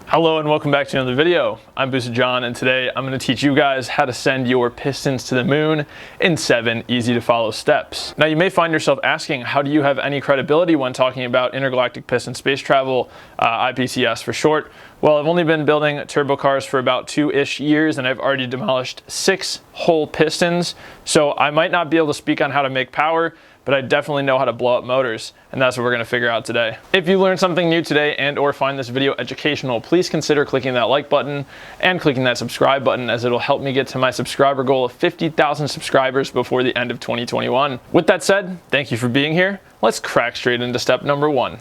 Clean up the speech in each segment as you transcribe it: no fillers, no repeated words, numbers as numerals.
Hello and welcome back to another video. I'm Booster John, and today I'm going to teach you guys how to send your pistons to the moon in 7 easy to follow steps. Now you may find yourself asking, how do you have any credibility when talking about intergalactic piston space travel, IPST for short? Well, I've only been building turbo cars for about 2-ish years, and I've already demolished 6 whole pistons, so I might not be able to speak on how to make power, but I definitely know how to blow up motors, and that's what we're gonna figure out today. If you learned something new today and or find this video educational, please consider clicking that like button and clicking that subscribe button, as it'll help me get to my subscriber goal of 50,000 subscribers before the end of 2021. With that said, thank you for being here. Let's crack straight into step number 1.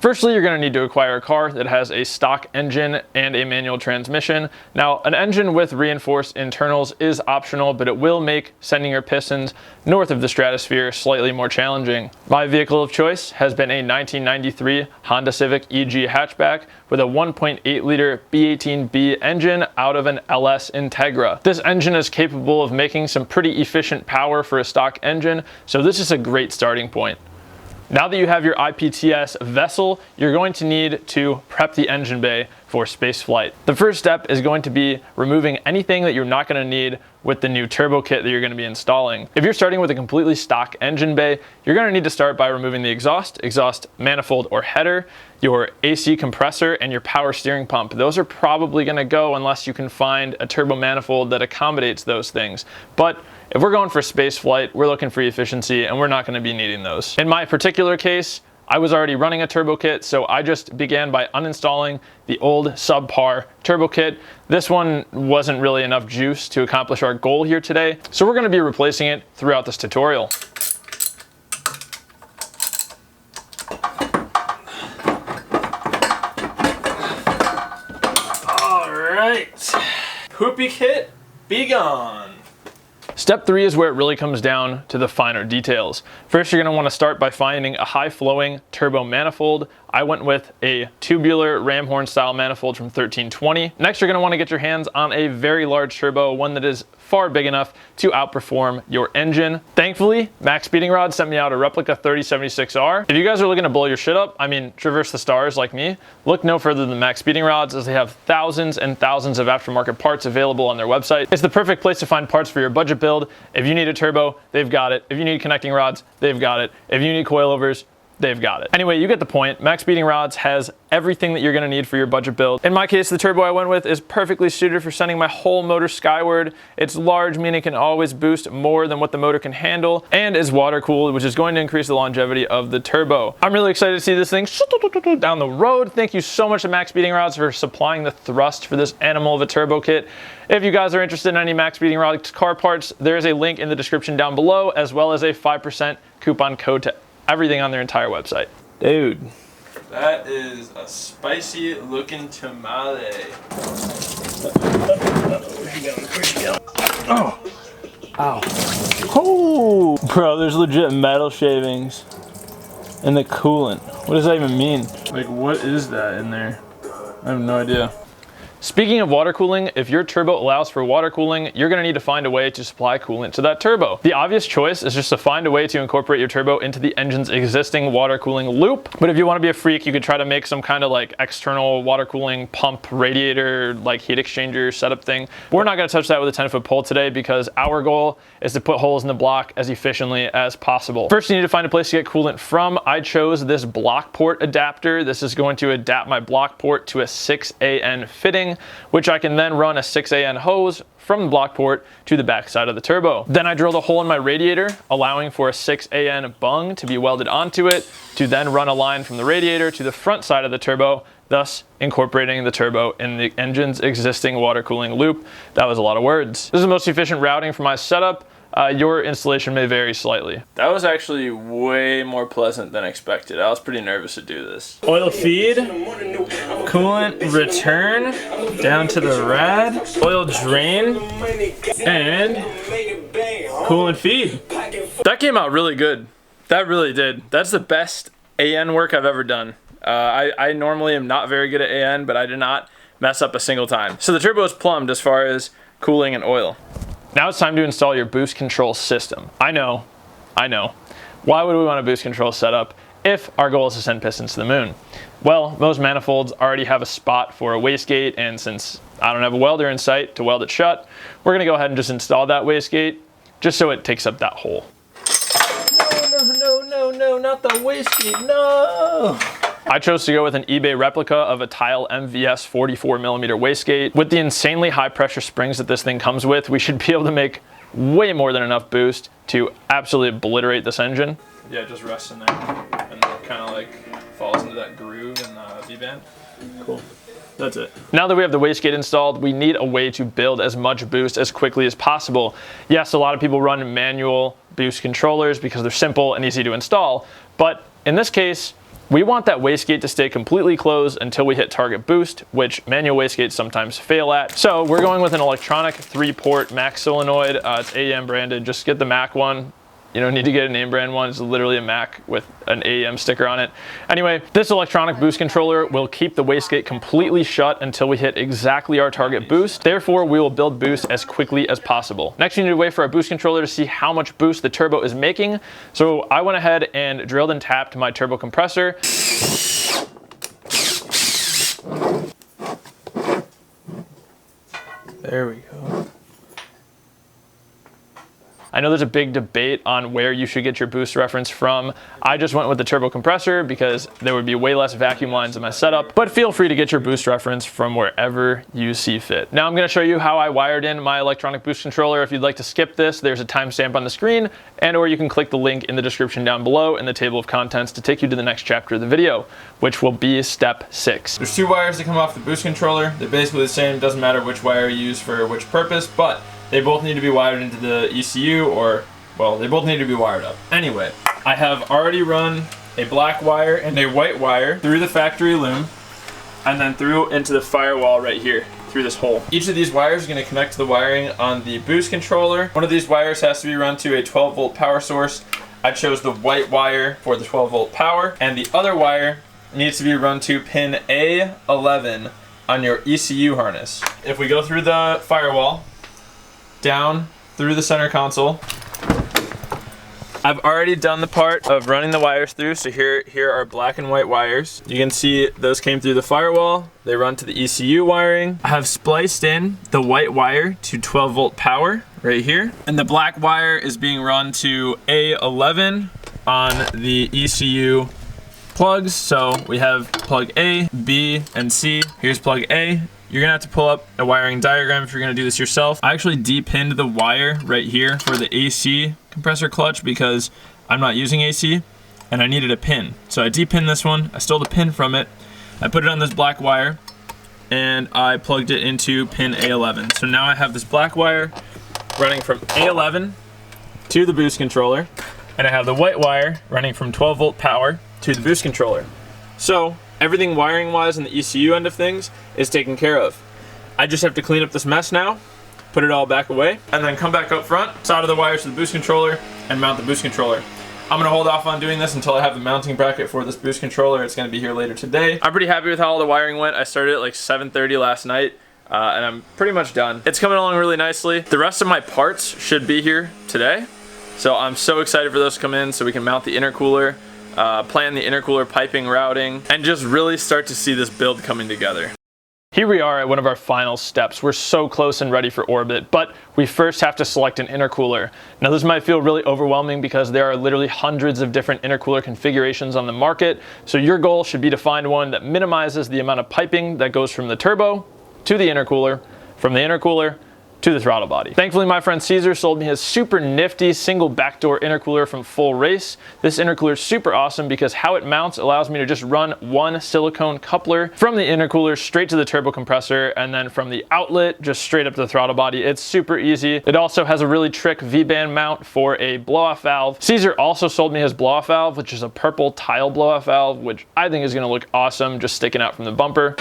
Firstly, you're going to need to acquire a car that has a stock engine and a manual transmission. Now, an engine with reinforced internals is optional, but it will make sending your pistons north of the stratosphere slightly more challenging. My vehicle of choice has been a 1993 Honda Civic EG hatchback with a 1.8 liter B18B engine out of an LS Integra. This engine is capable of making some pretty efficient power for a stock engine, so this is a great starting point. Now that you have your IPST vessel, you're going to need to prep the engine bay for space flight. The first step is going to be removing anything that you're not going to need with the new turbo kit that you're going to be installing. If you're starting with a completely stock engine bay, you're going to need to start by removing the exhaust manifold or header, your AC compressor, and your power steering pump. Those are probably going to go unless you can find a turbo manifold that accommodates those things. But if we're going for space flight, we're looking for efficiency, and we're not going to be needing those. In my particular case, I was already running a turbo kit, so I just began by uninstalling the old subpar turbo kit. This one wasn't really enough juice to accomplish our goal here today, so we're going to be replacing it throughout this tutorial. All right, poopy kit, be gone. Step 3 is where it really comes down to the finer details. First, you're going to want to start by finding a high-flowing turbo manifold. I went with a tubular ram horn style manifold from 1320. Next, you're going to want to get your hands on a very large turbo, one that is far big enough to outperform your engine. Thankfully, Max Speeding Rod sent me out a replica 3076R. If you guys are looking to blow your shit up, I mean, traverse the stars like me, look no further than Max Speeding Rods, as they have thousands and thousands of aftermarket parts available on their website. It's the perfect place to find parts for your budget build. If you need a turbo, they've got it. If you need connecting rods, they've got it. If you need coilovers, they've got it. Anyway, you get the point. Max Speeding Rods has everything that you're gonna need for your budget build. In my case, the turbo I went with is perfectly suited for sending my whole motor skyward. It's large, meaning it can always boost more than what the motor can handle, and is water cooled, which is going to increase the longevity of the turbo. I'm really excited to see this thing down the road. Thank you so much to Max Speeding Rods for supplying the thrust for this animal of a turbo kit. If you guys are interested in any Max Speeding Rod car parts, there is a link in the description down below, as well as a 5% coupon code to everything on their entire website. Dude, that is a spicy looking tamale. Where's he going? Where's he going? Oh, ow. Oh, bro, there's legit metal shavings in the coolant. What does that even mean? Like, what is that in there? I have no idea. Speaking of water cooling, if your turbo allows for water cooling, you're going to need to find a way to supply coolant to that turbo. The obvious choice is just to find a way to incorporate your turbo into the engine's existing water cooling loop. But if you want to be a freak, you could try to make some kind of like external water cooling pump radiator, like heat exchanger setup thing. We're not going to touch that with a 10-foot pole today, because our goal is to put holes in the block as efficiently as possible. First, you need to find a place to get coolant from. I chose this block port adapter. This is going to adapt my block port to a 6AN fitting, which I can then run a 6AN hose from the block port to the back side of the turbo. Then I drilled a hole in my radiator, allowing for a 6AN bung to be welded onto it, to then run a line from the radiator to the front side of the turbo, thus incorporating the turbo in the engine's existing water cooling loop. That was a lot of words. This is the most efficient routing for my setup. Your installation may vary slightly. That was actually way more pleasant than expected. I was pretty nervous to do this. Oil feed, coolant return, down to the rad, oil drain, and coolant feed. That came out really good. That really did. That's the best AN work I've ever done. I normally am not very good at AN, but I did not mess up a single time. So the turbo is plumbed as far as cooling and oil. Now it's time to install your boost control system. I know. Why would we want a boost control setup if our goal is to send pistons to the moon. Well, most manifolds already have a spot for a wastegate, and since I don't have a welder in sight to weld it shut, we're gonna go ahead and just install that wastegate just so it takes up that hole. No, not the wastegate, no! I chose to go with an eBay replica of a Tile MVS 44mm wastegate. With the insanely high pressure springs that this thing comes with, we should be able to make way more than enough boost to absolutely obliterate this engine. Yeah, it just rests in there and kind of like falls into that groove in the V-band. Cool. That's it. Now that we have the wastegate installed, we need a way to build as much boost as quickly as possible. Yes, a lot of people run manual boost controllers because they're simple and easy to install, but in this case, we want that wastegate to stay completely closed until we hit target boost, which manual wastegates sometimes fail at. So we're going with an electronic 3-port Max solenoid. It's AEM branded. Just get the Mac one. You don't need to get a name brand one. It's literally a Mac with an AEM sticker on it. Anyway, this electronic boost controller will keep the wastegate completely shut until we hit exactly our target boost. Therefore, we will build boost as quickly as possible. Next, we need to wait for our boost controller to see how much boost the turbo is making. So I went ahead and drilled and tapped my turbo compressor. There we go. I know there's a big debate on where you should get your boost reference from. I just went with the turbo compressor because there would be way less vacuum lines in my setup, but feel free to get your boost reference from wherever you see fit. Now I'm gonna show you how I wired in my electronic boost controller. If you'd like to skip this, there's a timestamp on the screen, or you can click the link in the description down below in the table of contents to take you to the next chapter of the video, which will be step 6. There's 2 wires that come off the boost controller. They're basically the same, doesn't matter which wire you use for which purpose, but they both need to be wired into the ECU, or, well, they both need to be wired up. Anyway, I have already run a black wire and a white wire through the factory loom, and then through into the firewall right here, through this hole. Each of these wires is going to connect to the wiring on the boost controller. One of these wires has to be run to a 12-volt power source. I chose the white wire for the 12-volt power, and the other wire needs to be run to pin A11 on your ECU harness. If we go through the firewall, down through the center console, I've already done the part of running the wires through, so here are black and white wires. You can see those came through the firewall. They run to the ECU wiring. I have spliced in the white wire to 12-volt power right here, and the black wire is being run to A11 on the ECU plugs. So we have plug A, B, and C. Here's plug A. You're gonna have to pull up a wiring diagram if you're gonna do this yourself. I actually depinned the wire right here for the AC compressor clutch because I'm not using AC and I needed a pin. So I depinned this one, I stole the pin from it, I put it on this black wire, and I plugged it into pin A11. So now I have this black wire running from A11 to the boost controller, and I have the white wire running from 12-volt power to the boost controller. So everything wiring wise in the ECU end of things is taken care of. I just have to clean up this mess now, put it all back away, and then come back up front, solder the wires to the boost controller, and mount the boost controller. I'm gonna hold off on doing this until I have the mounting bracket for this boost controller. It's gonna be here later today. I'm pretty happy with how all the wiring went. I started at like 7:30 last night, and I'm pretty much done. It's coming along really nicely. The rest of my parts should be here today, so I'm so excited for those to come in so we can mount the intercooler, plan the intercooler piping routing, and just really start to see this build coming together. Here we are at one of our final steps. We're so close and ready for orbit, but we first have to select an intercooler. Now this might feel really overwhelming because there are literally hundreds of different intercooler configurations on the market, so your goal should be to find one that minimizes the amount of piping that goes from the turbo to the intercooler, from the intercooler to the throttle body. Thankfully, my friend Caesar sold me his super nifty single backdoor intercooler from Full Race. This intercooler is super awesome because how it mounts allows me to just run one silicone coupler from the intercooler straight to the turbo compressor, and then from the outlet just straight up to the throttle body. It's super easy. It also has a really trick V-band mount for a blow-off valve. Caesar also sold me his blow-off valve, which is a purple tile blow-off valve, which I think is gonna look awesome just sticking out from the bumper.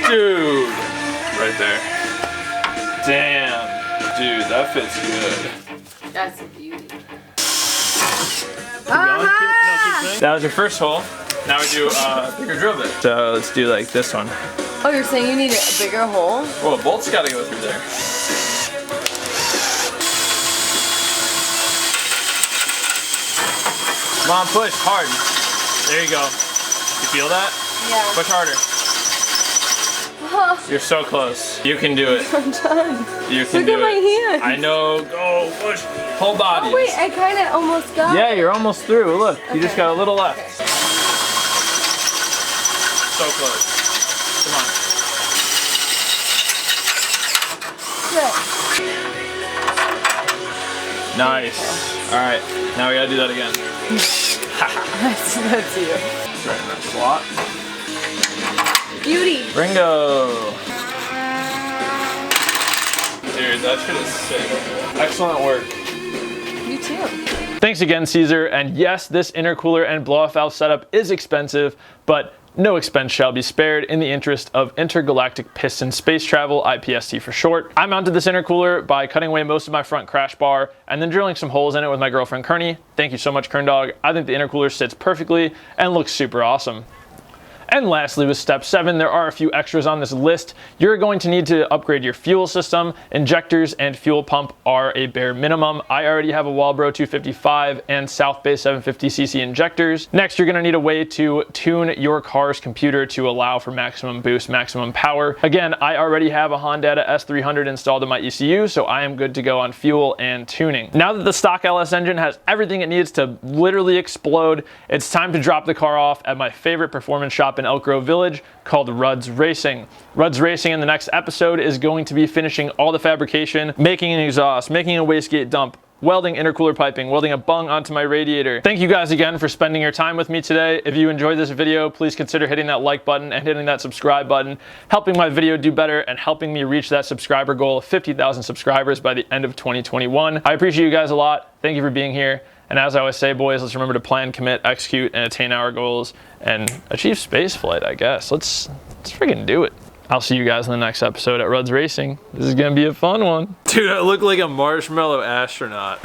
Dude, right there. Damn, dude, that fits good. That's a beauty. That was your first hole. Now we do a bigger drill bit. So let's do like this one. Oh, you're saying you need a bigger hole? Well, the bolt's gotta go through there. Come on, push hard. There you go. You feel that? Yeah. Push harder. You're so close. You can do it. I'm done. You can Look do at my it. hand. I know. Go, push. Whole body. Oh, wait, I kind of almost got Yeah, it. you're almost through. Look, you just Okay. got a little left. Okay. So close. Come on. Good. Nice. All right, now we gotta do that again. That's you. Right in that slot. Beauty. Ringo. Dude, that shit is sick. Excellent work. You too. Thanks again, Caesar. And yes, this intercooler and blow-off valve setup is expensive, but no expense shall be spared in the interest of intergalactic piston space travel, IPST for short. I mounted this intercooler by cutting away most of my front crash bar and then drilling some holes in it with my girlfriend Kearney. Thank you so much, Kern Dog. I think the intercooler sits perfectly and looks super awesome. And lastly, with step 7, there are a few extras on this list. You're going to need to upgrade your fuel system. Injectors and fuel pump are a bare minimum. I already have a Walbro 255 and South Bay 750cc injectors. Next, you're gonna need a way to tune your car's computer to allow for maximum boost, maximum power. Again, I already have a Honda S300 installed in my ECU, so I am good to go on fuel and tuning. Now that the stock LS engine has everything it needs to literally explode, it's time to drop the car off at my favorite performance shop in Elk Grove Village called Rudd's Racing. Rudd's Racing in the next episode is going to be finishing all the fabrication, making an exhaust, making a wastegate dump, welding intercooler piping, welding a bung onto my radiator. Thank you guys again for spending your time with me today. If you enjoyed this video, please consider hitting that like button and hitting that subscribe button, helping my video do better and helping me reach that subscriber goal of 50,000 subscribers by the end of 2021. I appreciate you guys a lot. Thank you for being here. And as I always say, boys, let's remember to plan, commit, execute, and attain our goals and achieve space flight, I guess. Let's freaking do it. I'll see you guys in the next episode at Rudd's Racing. This is gonna be a fun one. Dude, I look like a marshmallow astronaut.